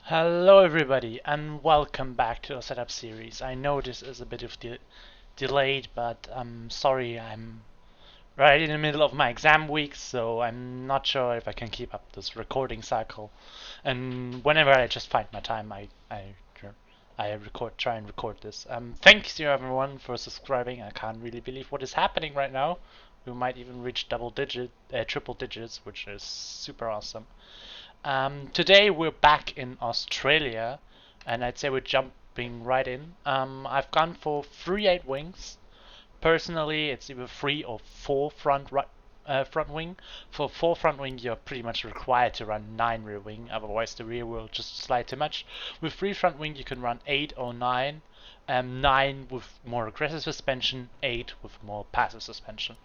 Hello everybody and welcome back to our setup series. I know this is a bit of delayed, but I'm sorry, I'm right in the middle of my exam week, so I'm not sure if I can keep up this recording cycle. And whenever I just find my time, try and record this. Thanks to everyone for subscribing. I can't really believe what is happening right now. We might even reach triple digits, which is super awesome. Today we're back in Australia, and I'd say we're jumping right in. I've gone for 3/8 wings. Personally, it's either 3 or 4 front wing. For 4 front wing, you're pretty much required to run 9 rear wing, otherwise the rear will just slide too much. With 3 front wing, you can run 8 or 9. 9 with more aggressive suspension, 8 with more passive suspension.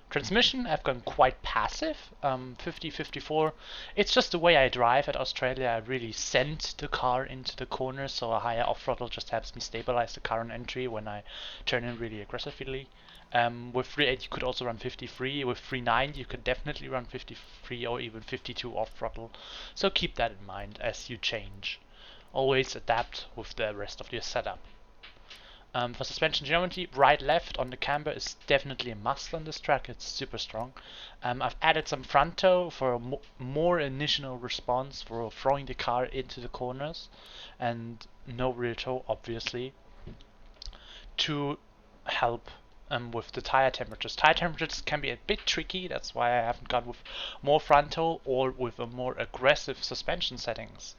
Transmission, I've gone quite passive, 50-54. It's just the way I drive at Australia. I really send the car into the corner, so a higher off throttle just helps me stabilize the car on entry when I turn in really aggressively. With 3/8 you could also run 53. With 3/9 you could definitely run 53 or even 52 off throttle. So keep that in mind as you change. Always adapt with the rest of your setup. For suspension geometry, right left on the camber is definitely a must on this track. It's super strong. I've added some front toe for a more initial response for throwing the car into the corners, and no rear toe obviously, to help with the tire temperatures. Tire temperatures can be a bit tricky, that's why I haven't gone with more front toe or with a more aggressive suspension settings.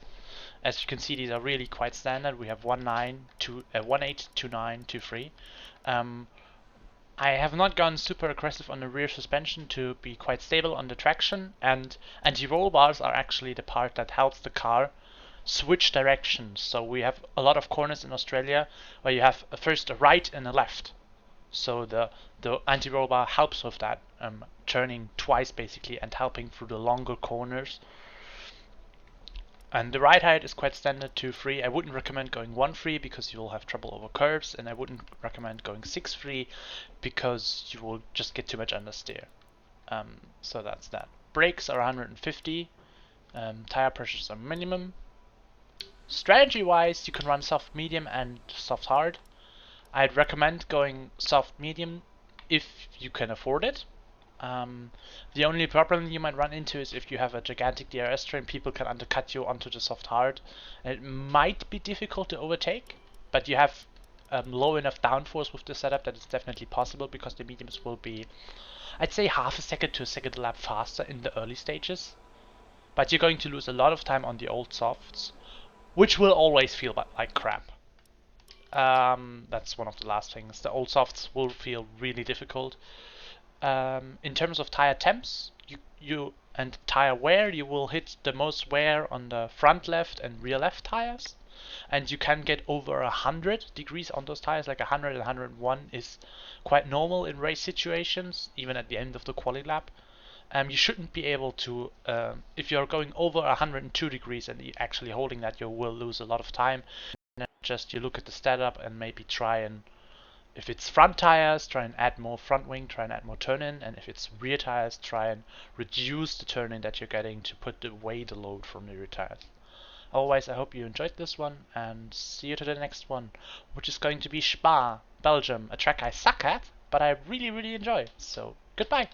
As you can see, these are really quite standard. We have 1.9, 1.8, 2.9, 2.3. I have not gone super aggressive on the rear suspension to be quite stable on the traction, and anti-roll bars are actually the part that helps the car switch directions. So we have a lot of corners in Australia where you have first a right and a left. So the anti-roll bar helps with that, turning twice basically and helping through the longer corners. And the ride height is quite standard, 2.3. I wouldn't recommend going 1.3 because you will have trouble over curves, and I wouldn't recommend going 6.3 because you will just get too much understeer. So that's that. Brakes are 150. Tire pressures are minimum. Strategy wise, you can run soft medium and soft hard. I'd recommend going soft medium if you can afford it. The only problem you might run into is if you have a gigantic DRS train, people can undercut you onto the soft hard. And it might be difficult to overtake, but you have low enough downforce with the setup that it's definitely possible because the mediums will be, I'd say, half a second to a second lap faster in the early stages. But you're going to lose a lot of time on the old softs, which will always feel like crap. That's one of the last things. The old softs will feel really difficult. In terms of tire temps, you and tire wear, you will hit the most wear on the front left and rear left tires, and you can get over 100 degrees on those tires. Like 100 and 101 is quite normal in race situations, even at the end of the quali lap. You shouldn't be able to, if you're going over 102 degrees and actually holding that, you will lose a lot of time. And just you look at the setup and maybe try and, if it's front tires, try and add more front wing, try and add more turn-in, and if it's rear tires, try and reduce the turn-in that you're getting to put away the load from the rear tires. Otherwise, I hope you enjoyed this one, and see you to the next one, which is going to be Spa, Belgium, a track I suck at, but I really, really enjoy. So, goodbye!